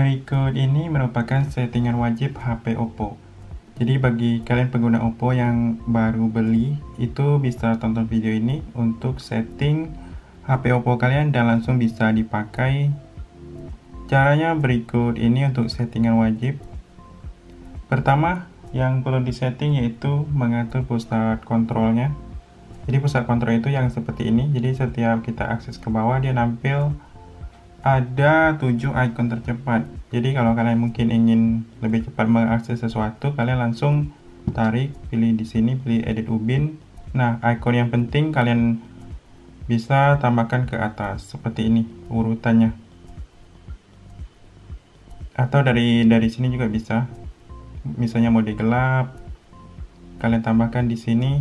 Berikut ini merupakan settingan wajib HP Oppo. Jadi bagi kalian pengguna Oppo yang baru beli, itu bisa tonton video ini untuk setting HP Oppo kalian dan langsung bisa dipakai. Caranya berikut ini untuk settingan wajib. Pertama, yang perlu disetting yaitu mengatur pusat kontrolnya. Jadi pusat kontrol itu yang seperti ini. Jadi setiap kita akses ke bawah, dia nampil ada 7 icon tercepat. Jadi kalau kalian mungkin ingin lebih cepat mengakses sesuatu, kalian langsung tarik, pilih di sini, pilih edit ubin. Nah, icon yang penting kalian bisa tambahkan ke atas seperti ini urutannya. Atau dari sini juga bisa. Misalnya mode gelap, kalian tambahkan di sini.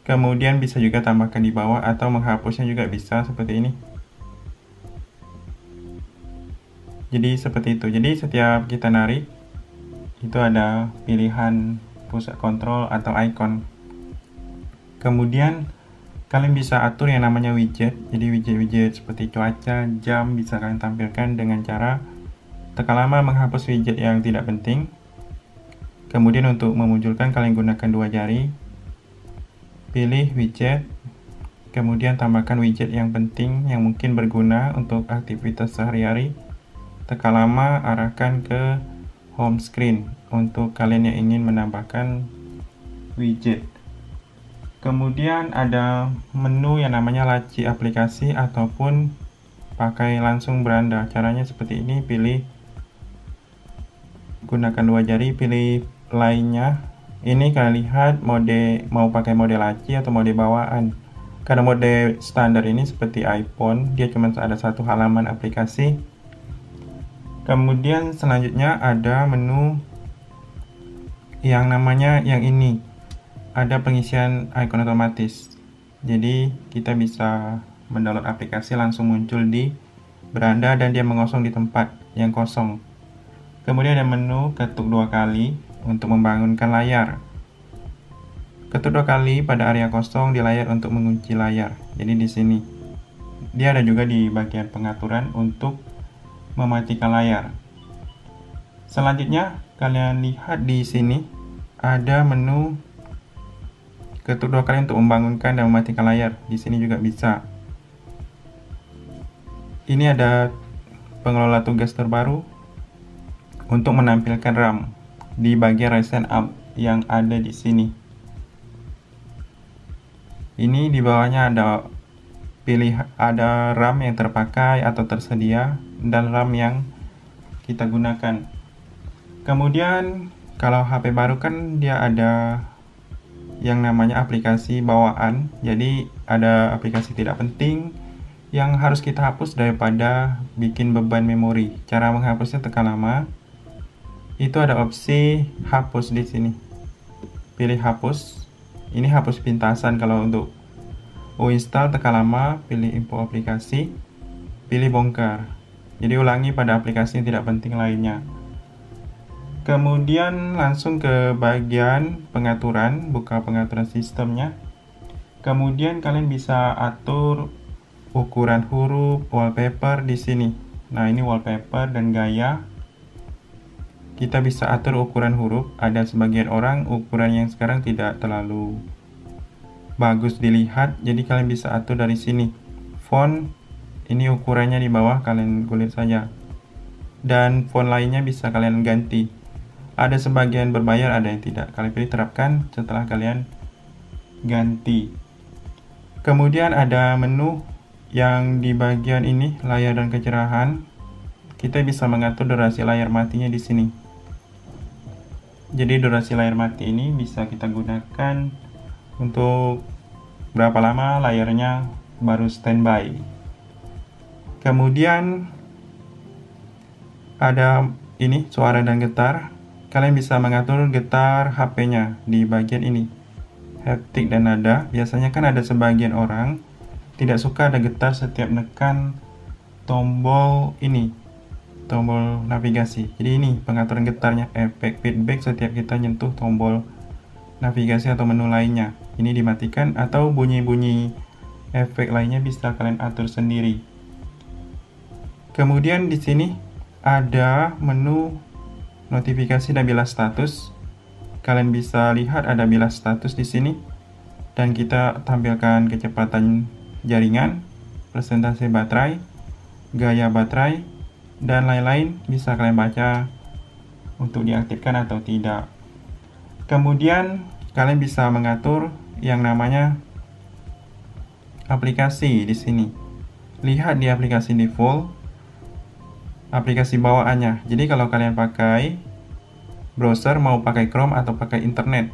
Kemudian bisa juga tambahkan di bawah atau menghapusnya juga bisa seperti ini. Jadi seperti itu. Jadi setiap kita narik itu ada pilihan pusat kontrol atau icon. Kemudian kalian bisa atur yang namanya widget. Jadi widget-widget seperti cuaca, jam bisa kalian tampilkan dengan cara tekan lama menghapus widget yang tidak penting. Kemudian untuk memunculkan kalian gunakan 2 jari. Pilih widget. Kemudian tambahkan widget yang penting yang mungkin berguna untuk aktivitas sehari-hari. Tekan lama, arahkan ke home screen untuk kalian yang ingin menambahkan widget. Kemudian ada menu yang namanya laci aplikasi ataupun pakai langsung beranda. Caranya seperti ini, pilih gunakan 2 jari, pilih lainnya. Ini kalian lihat mode mau pakai mode laci atau mode bawaan. Karena mode standar ini seperti iPhone, dia cuma ada satu halaman aplikasi. Kemudian selanjutnya ada menu yang namanya yang ini. Ada pengisian icon otomatis. Jadi kita bisa mendownload aplikasi langsung muncul di beranda dan dia mengosong di tempat yang kosong. Kemudian ada menu ketuk 2 kali untuk membangunkan layar. Ketuk 2 kali pada area kosong di layar untuk mengunci layar. Jadi di sini. Dia ada juga di bagian pengaturan untuk mematikan layar. Selanjutnya, kalian lihat di sini ada menu ketuk 2 kali untuk membangunkan dan mematikan layar. Di sini juga bisa. Ini ada pengelola tugas terbaru untuk menampilkan RAM di bagian recent app yang ada di sini. Ini di bawahnya ada RAM yang terpakai atau tersedia dan RAM yang kita gunakan. Kemudian kalau HP baru kan dia ada yang namanya aplikasi bawaan. Jadi ada aplikasi tidak penting yang harus kita hapus daripada bikin beban memori. Cara menghapusnya tekan lama. Itu ada opsi hapus di sini. Pilih hapus. Ini hapus pintasan. Kalau untuk uninstall tekan lama, pilih info aplikasi, pilih bongkar. Jadi ulangi pada aplikasi yang tidak penting lainnya. Kemudian langsung ke bagian pengaturan, buka pengaturan sistemnya. Kemudian kalian bisa atur ukuran huruf, wallpaper di sini. Nah, ini wallpaper dan gaya. Kita bisa atur ukuran huruf. Ada sebagian orang ukuran yang sekarang tidak terlalu bagus dilihat, jadi kalian bisa atur dari sini. Font, ini ukurannya di bawah, kalian kulik saja. Dan font lainnya bisa kalian ganti. Ada sebagian berbayar, ada yang tidak. Kalian pilih terapkan setelah kalian ganti. Kemudian ada menu yang di bagian ini, layar dan kecerahan. Kita bisa mengatur durasi layar matinya di sini. Jadi durasi layar mati ini bisa kita gunakan untuk berapa lama layarnya baru standby. Kemudian ada ini suara dan getar. Kalian bisa mengatur getar HP-nya di bagian ini. Haptik dan nada. Biasanya kan ada sebagian orang tidak suka ada getar setiap menekan tombol ini, tombol navigasi. Jadi ini pengaturan getarnya, efek feedback setiap kita nyentuh tombol navigasi atau menu lainnya. Ini dimatikan atau bunyi-bunyi efek lainnya bisa kalian atur sendiri. Kemudian di sini ada menu notifikasi dan bilas status. Kalian bisa lihat ada bilas status di sini, dan kita tampilkan kecepatan jaringan, persentase baterai, gaya baterai, dan lain-lain. Bisa kalian baca untuk diaktifkan atau tidak. Kemudian kalian bisa mengatur yang namanya aplikasi di sini. Lihat di aplikasi default, aplikasi bawaannya. Jadi kalau kalian pakai browser, mau pakai Chrome atau pakai internet,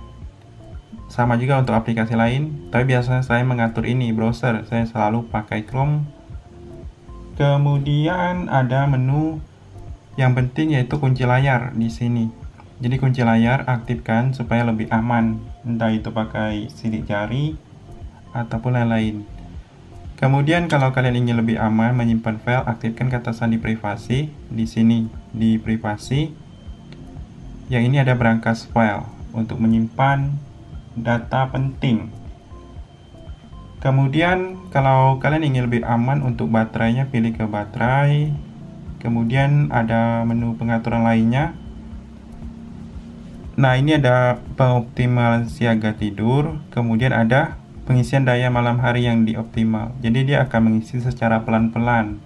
sama juga untuk aplikasi lain, tapi biasanya saya mengatur ini browser, saya selalu pakai Chrome. Kemudian ada menu yang penting, yaitu kunci layar di sini. Jadi kunci layar aktifkan supaya lebih aman, entah itu pakai sidik jari ataupun lain-lain. Kemudian kalau kalian ingin lebih aman menyimpan file, aktifkan kata sandi privasi di sini di privasi. Yang ini ada brankas file untuk menyimpan data penting. Kemudian kalau kalian ingin lebih aman untuk baterainya, pilih ke baterai. Kemudian ada menu pengaturan lainnya. Nah, ini ada pengoptimalan siaga tidur. Kemudian ada pengisian daya malam hari yang dioptimal. Jadi dia akan mengisi secara pelan-pelan,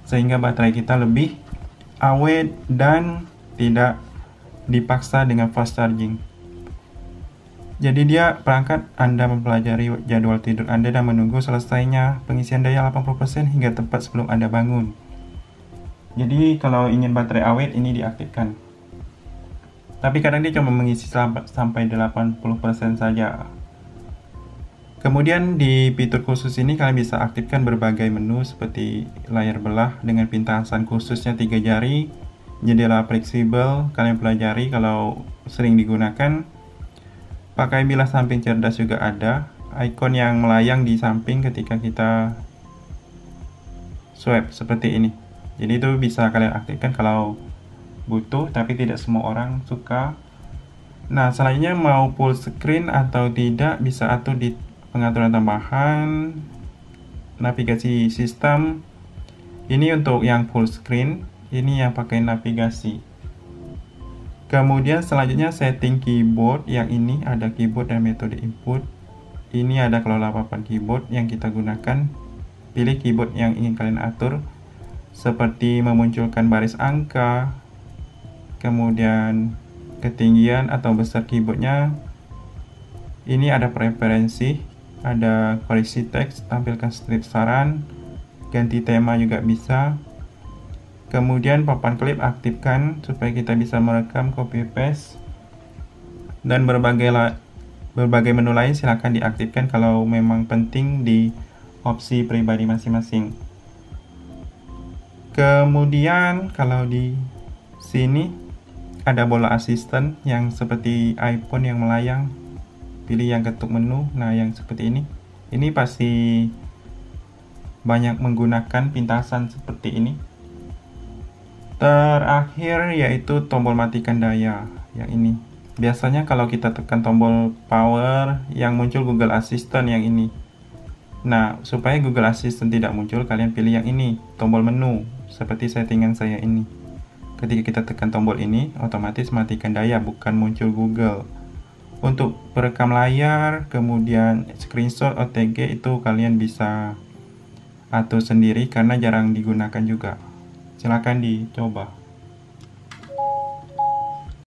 sehingga baterai kita lebih awet dan tidak dipaksa dengan fast charging. Jadi dia perangkat Anda mempelajari jadwal tidur Anda dan menunggu selesainya pengisian daya 80% hingga tepat sebelum Anda bangun. Jadi kalau ingin baterai awet, ini diaktifkan. Tapi kadang dia cuma mengisi sampai 80% saja. Kemudian di fitur khusus ini kalian bisa aktifkan berbagai menu seperti layar belah dengan pintasan khususnya 3 jari, jendela fleksibel, kalian pelajari kalau sering digunakan. Pakai bilas samping cerdas juga ada, icon yang melayang di samping ketika kita swipe seperti ini. Jadi itu bisa kalian aktifkan kalau butuh, tapi tidak semua orang suka. Nah, selanjutnya mau full screen atau tidak, bisa atur di pengaturan tambahan, navigasi sistem. Ini untuk yang full screen, ini yang pakai navigasi. Kemudian selanjutnya setting keyboard, yang ini ada keyboard dan metode input. Ini ada kelola papan keyboard yang kita gunakan. Pilih keyboard yang ingin kalian atur, seperti memunculkan baris angka, kemudian ketinggian atau besar keyboardnya. Ini ada preferensi, ada koreksi teks, tampilkan strip saran, ganti tema juga bisa. Kemudian papan klip aktifkan supaya kita bisa merekam, copy paste, dan berbagai menu lain silahkan diaktifkan kalau memang penting di opsi pribadi masing-masing. Kemudian kalau di sini ada bola asisten yang seperti iPhone yang melayang. Pilih yang ketuk menu. Nah, yang seperti ini pasti banyak menggunakan pintasan seperti ini. Terakhir yaitu tombol matikan daya, yang ini. Biasanya kalau kita tekan tombol power, yang muncul Google Assistant yang ini. Nah, supaya Google Assistant tidak muncul, kalian pilih yang ini, tombol menu, seperti settingan saya ini. Ketika kita tekan tombol ini, otomatis matikan daya, bukan muncul Google. Untuk perekam layar, kemudian screenshot, OTG, itu kalian bisa atur sendiri karena jarang digunakan juga. Silakan dicoba.